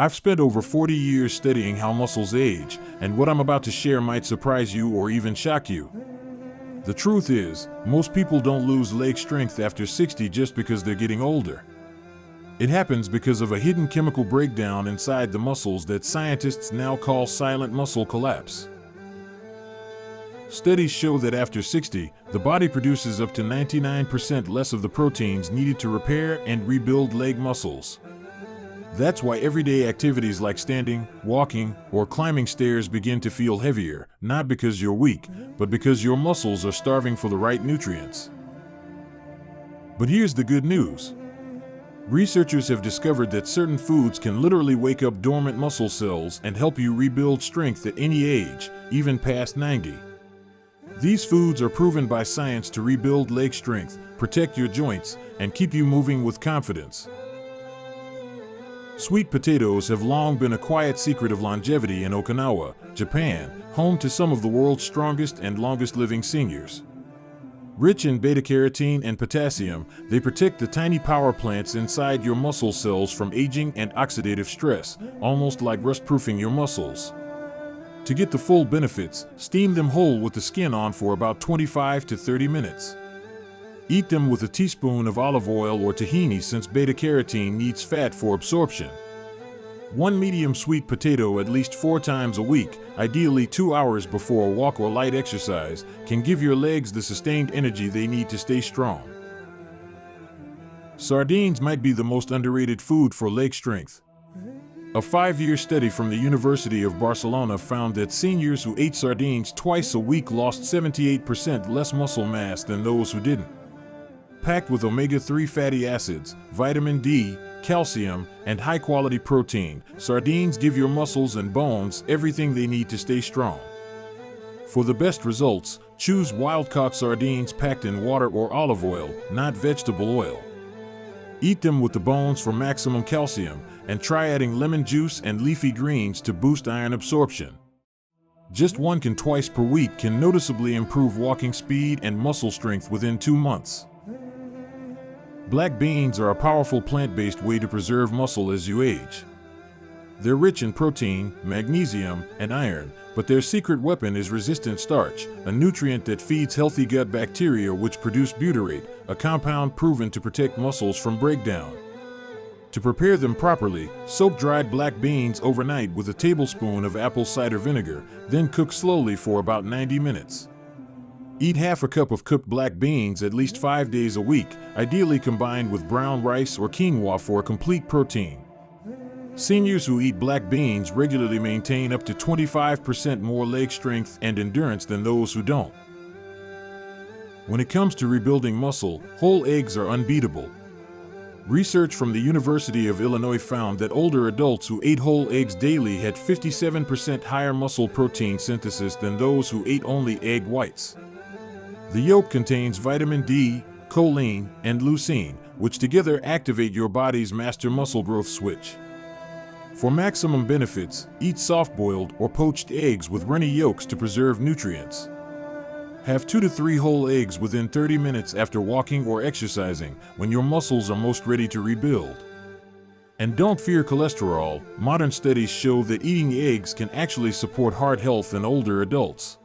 I've spent over 40 years studying how muscles age, and what I'm about to share might surprise you or even shock you. The truth is, most people don't lose leg strength after 60 just because they're getting older. It happens because of a hidden chemical breakdown inside the muscles that scientists now call silent muscle collapse. Studies show that after 60, the body produces up to 99% less of the proteins needed to repair and rebuild leg muscles. That's why everyday activities like standing, walking, or climbing stairs begin to feel heavier, not because you're weak, but because your muscles are starving for the right nutrients. But here's the good news. Researchers have discovered that certain foods can literally wake up dormant muscle cells and help you rebuild strength at any age, even past 90. These foods are proven by science to rebuild leg strength, protect your joints, and keep you moving with confidence. Sweet potatoes have long been a quiet secret of longevity in Okinawa, Japan, home to some of the world's strongest and longest-living seniors. Rich in beta-carotene and potassium, they protect the tiny power plants inside your muscle cells from aging and oxidative stress, almost like rust-proofing your muscles. To get the full benefits, steam them whole with the skin on for about 25 to 30 minutes. Eat them with a teaspoon of olive oil or tahini since beta-carotene needs fat for absorption. One medium sweet potato at least 4 times a week, ideally 2 hours before a walk or light exercise, can give your legs the sustained energy they need to stay strong. Sardines might be the most underrated food for leg strength. A 5-year study from the University of Barcelona found that seniors who ate sardines twice a week lost 78% less muscle mass than those who didn't. Packed with omega-3 fatty acids, vitamin D, calcium, and high-quality protein, sardines give your muscles and bones everything they need to stay strong. For the best results, choose wild-caught sardines packed in water or olive oil, not vegetable oil. Eat them with the bones for maximum calcium, and try adding lemon juice and leafy greens to boost iron absorption. Just 1 can twice per week can noticeably improve walking speed and muscle strength within 2 months. Black beans are a powerful plant-based way to preserve muscle as you age. They're rich in protein, magnesium, and iron, but their secret weapon is resistant starch, a nutrient that feeds healthy gut bacteria which produce butyrate, a compound proven to protect muscles from breakdown. To prepare them properly, soak dried black beans overnight with a tablespoon of apple cider vinegar, then cook slowly for about 90 minutes. Eat half a cup of cooked black beans at least 5 days a week, ideally combined with brown rice or quinoa for a complete protein. Seniors who eat black beans regularly maintain up to 25% more leg strength and endurance than those who don't. When it comes to rebuilding muscle, whole eggs are unbeatable. Research from the University of Illinois found that older adults who ate whole eggs daily had 57% higher muscle protein synthesis than those who ate only egg whites. The yolk contains vitamin D, choline, and leucine, which together activate your body's master muscle growth switch. For maximum benefits, eat soft-boiled or poached eggs with runny yolks to preserve nutrients. Have 2 to 3 whole eggs within 30 minutes after walking or exercising, when your muscles are most ready to rebuild. And don't fear cholesterol. Modern studies show that eating eggs can actually support heart health in older adults.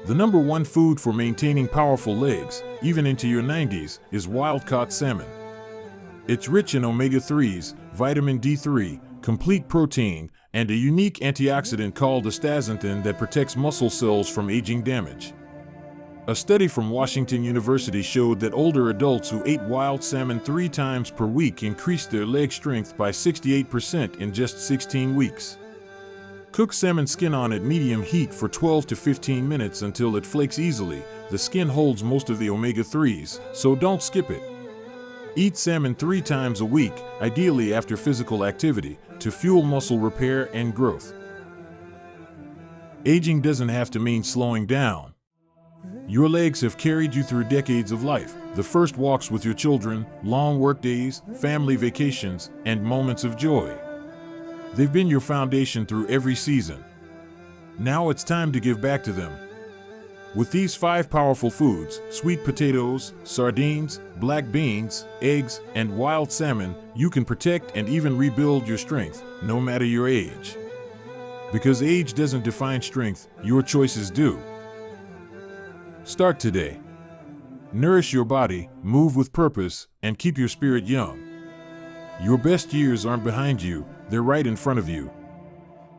The number 1 food for maintaining powerful legs, even into your 90s, is wild-caught salmon. It's rich in omega-3s, vitamin D3, complete protein, and a unique antioxidant called astaxanthin that protects muscle cells from aging damage. A study from Washington University showed that older adults who ate wild salmon 3 times per week increased their leg strength by 68% in just 16 weeks. Cook salmon skin on at medium heat for 12 to 15 minutes until it flakes easily. The skin holds most of the omega-3s, so don't skip it. Eat salmon 3 times a week, ideally after physical activity, to fuel muscle repair and growth. Aging doesn't have to mean slowing down. Your legs have carried you through decades of life, the first walks with your children, long work days, family vacations, and moments of joy. They've been your foundation through every season. Now it's time to give back to them. With these 5 powerful foods, sweet potatoes, sardines, black beans, eggs, and wild salmon, you can protect and even rebuild your strength, no matter your age. Because age doesn't define strength, your choices do. Start today. Nourish your body, move with purpose, and keep your spirit young. Your best years aren't behind you, they're right in front of you.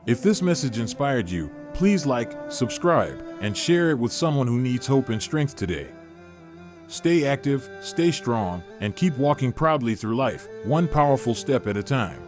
If this message inspired you, please like, subscribe, and share it with someone who needs hope and strength today. Stay active, stay strong, and keep walking proudly through life, one powerful step at a time.